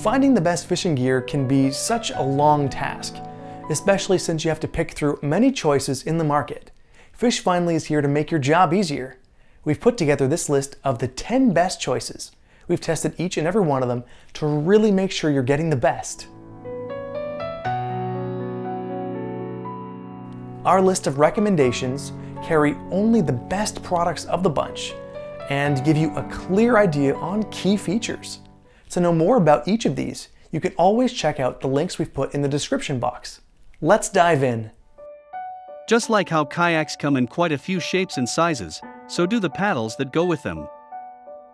Finding the best fishing gear can be such a long task, especially since you have to pick through many choices in the market. Fish Finally is here to make your job easier. We've put together this list of the 10 best choices. We've tested each and every one of them to really make sure you're getting the best. Our list of recommendations carry only the best products of the bunch and give you a clear idea on key features. To know more about each of these, you can always check out the links we've put in the description box. Let's dive in. Just like how kayaks come in quite a few shapes and sizes, so do the paddles that go with them.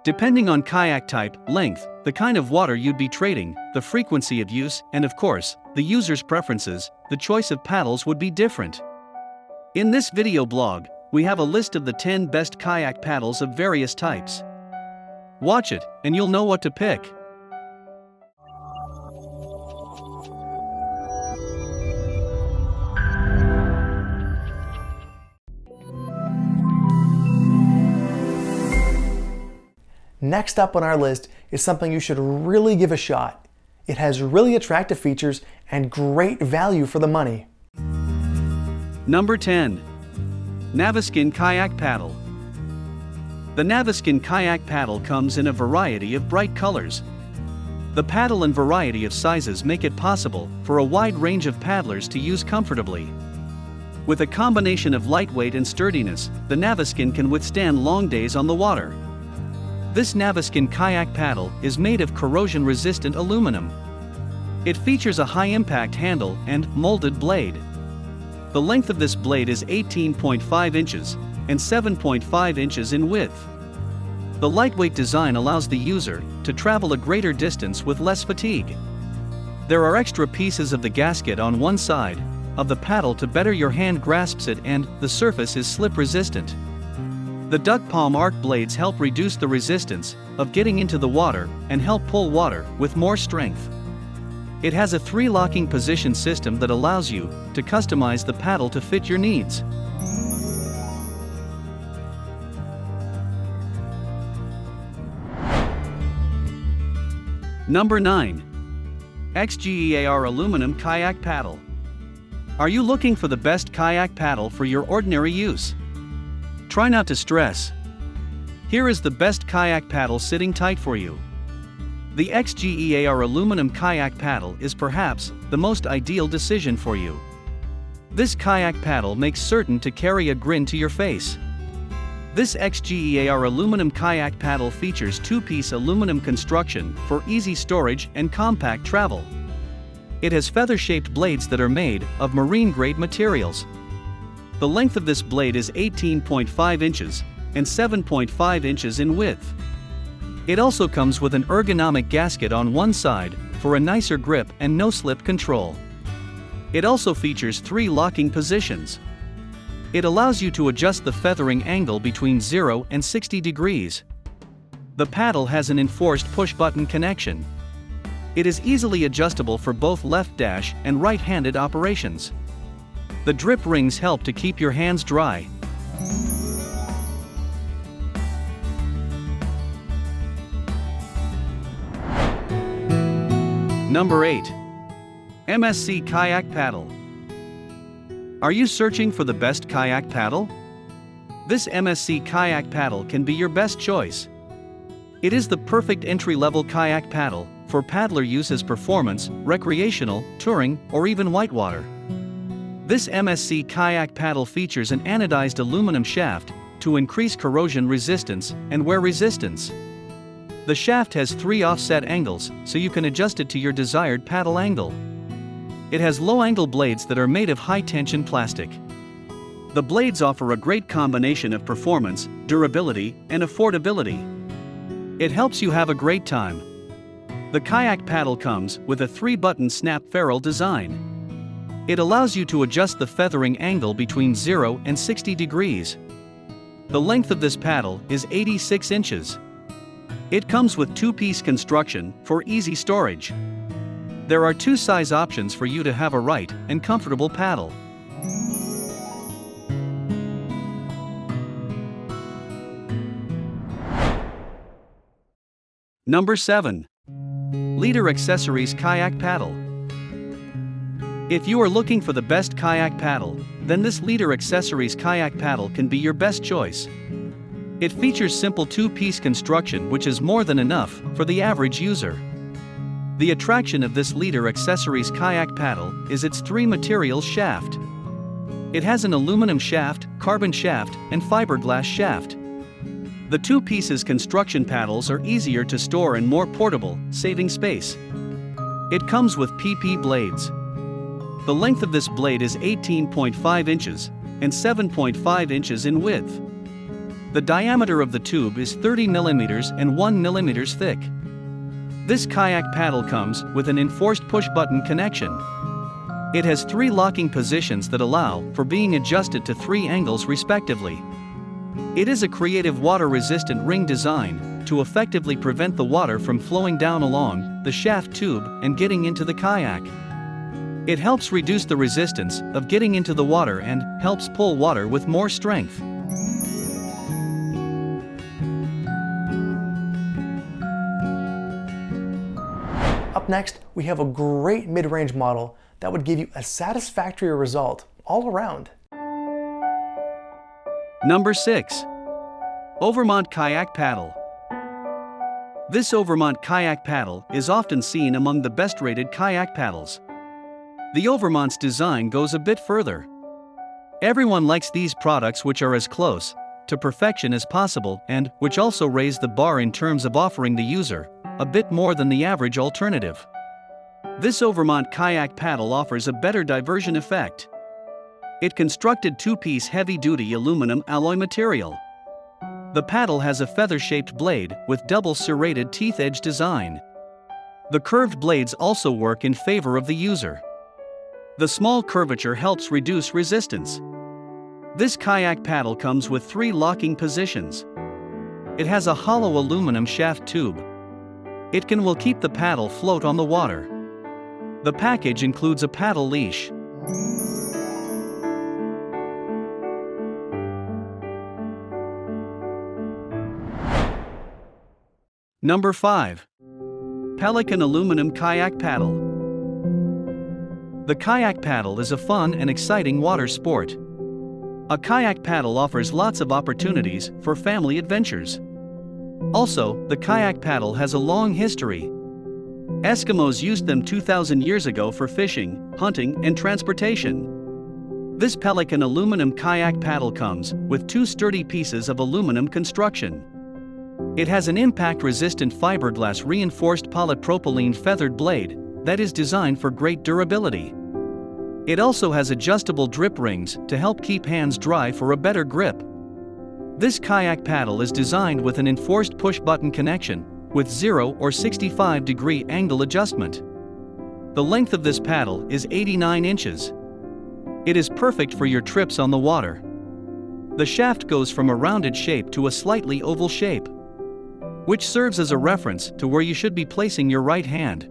Depending on kayak type, length, the kind of water you'd be trading, the frequency of use, and of course, the user's preferences, the choice of paddles would be different. In this video blog, we have a list of the 10 best kayak paddles of various types. Watch it, and you'll know what to pick. Next up on our list is something you should really give a shot. It has really attractive features and great value for the money. Number 10. Naviskin Kayak Paddle. The Naviskin Kayak Paddle comes in a variety of bright colors. The paddle and variety of sizes make it possible for a wide range of paddlers to use comfortably. With a combination of lightweight and sturdiness, the Naviskin can withstand long days on the water. This Naviskin kayak paddle is made of corrosion-resistant aluminum. It features a high-impact handle and molded blade. The length of this blade is 18.5 inches and 7.5 inches in width. The lightweight design allows the user to travel a greater distance with less fatigue. There are extra pieces of the gasket on one side of the paddle to better your hand grasps it, and the surface is slip-resistant. The duck palm arc blades help reduce the resistance of getting into the water and help pull water with more strength. It has a 3-locking position system that allows you to customize the paddle to fit your needs. Number 9. XGEAR Aluminum Kayak Paddle. Are you looking for the best kayak paddle for your ordinary use? Try not to stress. Here is the best kayak paddle sitting tight for you. The XGEAR aluminum kayak paddle is perhaps the most ideal decision for you. This kayak paddle makes certain to carry a grin to your face. This XGEAR aluminum kayak paddle features 2-piece aluminum construction for easy storage and compact travel. It has feather-shaped blades that are made of marine-grade materials. The length of this blade is 18.5 inches and 7.5 inches in width. It also comes with an ergonomic gasket on one side for a nicer grip and no-slip control. It also features 3 locking positions. It allows you to adjust the feathering angle between 0 and 60 degrees. The paddle has an enforced push-button connection. It is easily adjustable for both left dash and right-handed operations. The drip rings help to keep your hands dry. Number 8. MSC Kayak Paddle. Are you searching for the best kayak paddle? This MSC kayak paddle can be your best choice. It is the perfect entry-level kayak paddle for paddler use as performance, recreational, touring, or even whitewater. This MSC kayak paddle features an anodized aluminum shaft to increase corrosion resistance and wear resistance. The shaft has 3 offset angles, so you can adjust it to your desired paddle angle. It has low-angle blades that are made of high-tension plastic. The blades offer a great combination of performance, durability, and affordability. It helps you have a great time. The kayak paddle comes with a 3-button snap ferrule design. It allows you to adjust the feathering angle between 0 and 60 degrees. The length of this paddle is 86 inches. It comes with 2-piece construction for easy storage. There are 2 size options for you to have a right and comfortable paddle. Number 7. Leader Accessories Kayak Paddle. If you are looking for the best kayak paddle, then this Leader Accessories Kayak Paddle can be your best choice. It features simple two-piece construction which is more than enough for the average user. The attraction of this Leader Accessories Kayak Paddle is its three-material shaft. It has an aluminum shaft, carbon shaft, and fiberglass shaft. The two pieces construction paddles are easier to store and more portable, saving space. It comes with PP blades. The length of this blade is 18.5 inches and 7.5 inches in width. The diameter of the tube is 30 millimeters and 1 millimeters thick. This kayak paddle comes with an enforced push-button connection. It has 3 locking positions that allow for being adjusted to 3 angles respectively. It is a creative water-resistant ring design to effectively prevent the water from flowing down along the shaft tube and getting into the kayak. It helps reduce the resistance of getting into the water and helps pull water with more strength. Up next, we have a great mid-range model that would give you a satisfactory result all around. Number 6. Overmont Kayak Paddle. This Overmont kayak paddle is often seen among the best-rated kayak paddles. The Overmont's design goes a bit further. Everyone likes these products which are as close to perfection as possible and which also raise the bar in terms of offering the user a bit more than the average alternative. This Overmont kayak paddle offers a better diversion effect. It constructed two-piece heavy-duty aluminum alloy material. The paddle has a feather-shaped blade with double serrated teeth edge design. The curved blades also work in favor of the user. The small curvature helps reduce resistance. This kayak paddle comes with 3 locking positions. It has a hollow aluminum shaft tube. It will keep the paddle float on the water. The package includes a paddle leash. Number 5. Pelican Aluminum Kayak Paddle. The kayak paddle is a fun and exciting water sport. A kayak paddle offers lots of opportunities for family adventures. Also, the kayak paddle has a long history. Eskimos used them 2,000 years ago for fishing, hunting, and transportation. This Pelican aluminum kayak paddle comes with 2 sturdy pieces of aluminum construction. It has an impact-resistant fiberglass reinforced polypropylene feathered blade that is designed for great durability. It also has adjustable drip rings to help keep hands dry for a better grip. This kayak paddle is designed with an enforced push-button connection with 0 or 65-degree angle adjustment. The length of this paddle is 89 inches. It is perfect for your trips on the water. The shaft goes from a rounded shape to a slightly oval shape, which serves as a reference to where you should be placing your right hand.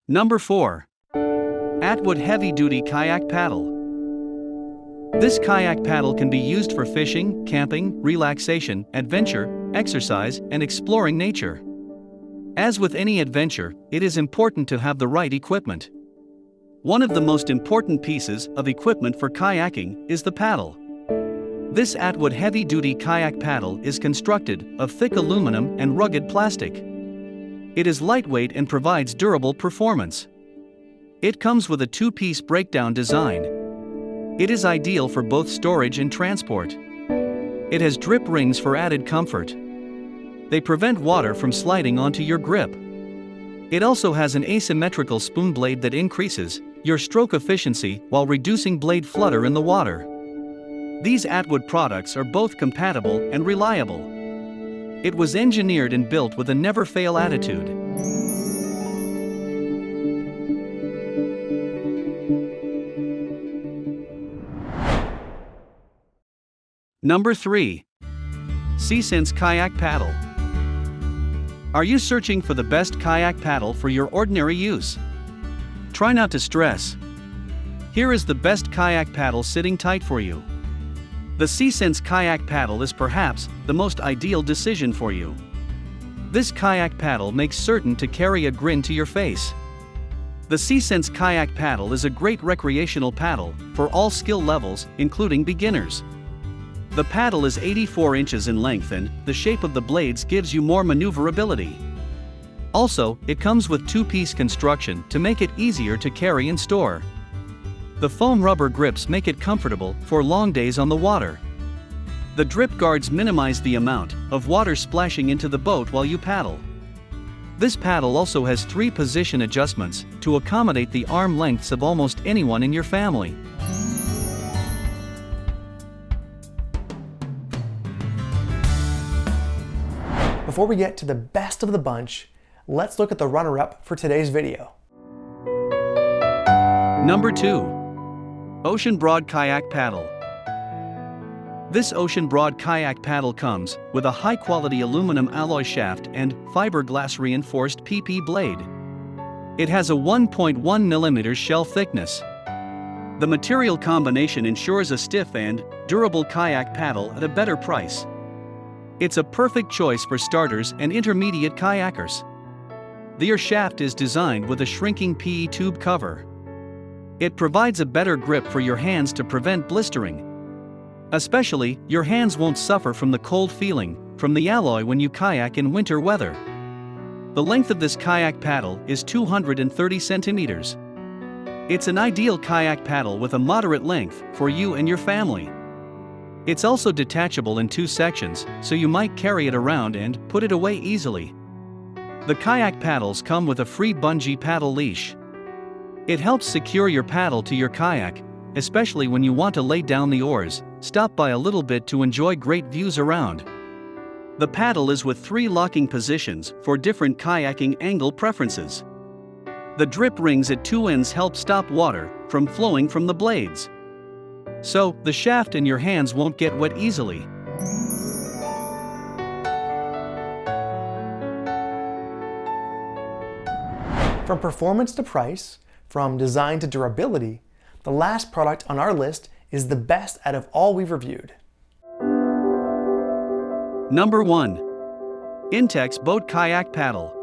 Number 4. Attwood Heavy-Duty Kayak Paddle. This kayak paddle can be used for fishing, camping, relaxation, adventure, exercise, and exploring nature. As with any adventure, it is important to have the right equipment. One of the most important pieces of equipment for kayaking is the paddle. This Attwood heavy-duty kayak paddle is constructed of thick aluminum and rugged plastic. It is lightweight and provides durable performance. It comes with a 2-piece breakdown design. It is ideal for both storage and transport. It has drip rings for added comfort. They prevent water from sliding onto your grip. It also has an asymmetrical spoon blade that increases your stroke efficiency while reducing blade flutter in the water. These Attwood products are both compatible and reliable. It was engineered and built with a never-fail attitude. Number 3. SeaSense Kayak Paddle. Are you searching for the best kayak paddle for your ordinary use? Try not to stress. Here is the best kayak paddle sitting tight for you. The SeaSense kayak paddle is perhaps the most ideal decision for you. This kayak paddle makes certain to carry a grin to your face. The SeaSense kayak paddle is a great recreational paddle for all skill levels, including beginners. The paddle is 84 inches in length and the shape of the blades gives you more maneuverability. Also, it comes with two-piece construction to make it easier to carry and store. The foam rubber grips make it comfortable for long days on the water. The drip guards minimize the amount of water splashing into the boat while you paddle. This paddle also has 3 position adjustments to accommodate the arm lengths of almost anyone in your family. Before we get to the best of the bunch, let's look at the runner-up for today's video. Number 2. OCEANBROAD Kayak Paddle. This OCEANBROAD kayak paddle comes with a high-quality aluminum alloy shaft and fiberglass reinforced PP blade. It has a 1.1 mm shell thickness. The material combination ensures a stiff and durable kayak paddle at a better price. It's a perfect choice for starters and intermediate kayakers. The ear shaft is designed with a shrinking PE tube cover. It provides a better grip for your hands to prevent blistering. Especially, your hands won't suffer from the cold feeling from the alloy when you kayak in winter weather. The length of this kayak paddle is 230 centimeters. It's an ideal kayak paddle with a moderate length for you and your family. It's also detachable in 2 sections, so you might carry it around and put it away easily. The kayak paddles come with a free bungee paddle leash. It helps secure your paddle to your kayak, especially when you want to lay down the oars, stop by a little bit to enjoy great views around. The paddle is with 3 locking positions for different kayaking angle preferences. The drip rings at 2 ends help stop water from flowing from the blades. So, the shaft and your hands won't get wet easily. From performance to price, from design to durability, the last product on our list is the best out of all we've reviewed. Number 1. Intex Boat Kayak Paddle.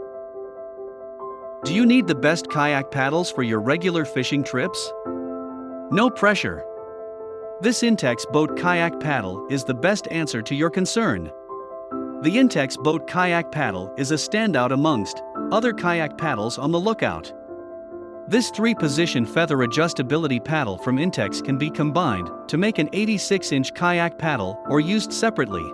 Do you need the best kayak paddles for your regular fishing trips? No pressure. This Intex Boat Kayak Paddle is the best answer to your concern. The Intex Boat Kayak Paddle is a standout amongst other kayak paddles on the lookout. This 3-position feather adjustability paddle from Intex can be combined to make an 86-inch kayak paddle or used separately.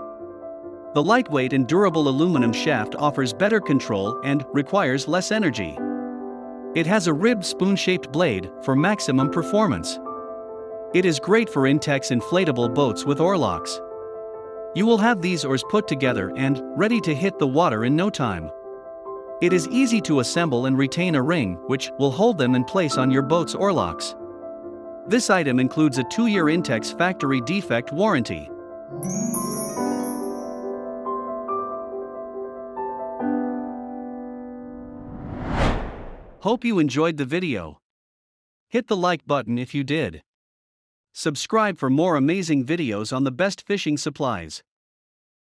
The lightweight and durable aluminum shaft offers better control and requires less energy. It has a ribbed spoon-shaped blade for maximum performance. It is great for Intex inflatable boats with oar locks. You will have these oars put together and ready to hit the water in no time. It is easy to assemble and retain a ring which will hold them in place on your boat's oar locks. This item includes a 2-year Intex factory defect warranty. Hope you enjoyed the video. Hit the like button if you did. Subscribe for more amazing videos on the best fishing supplies.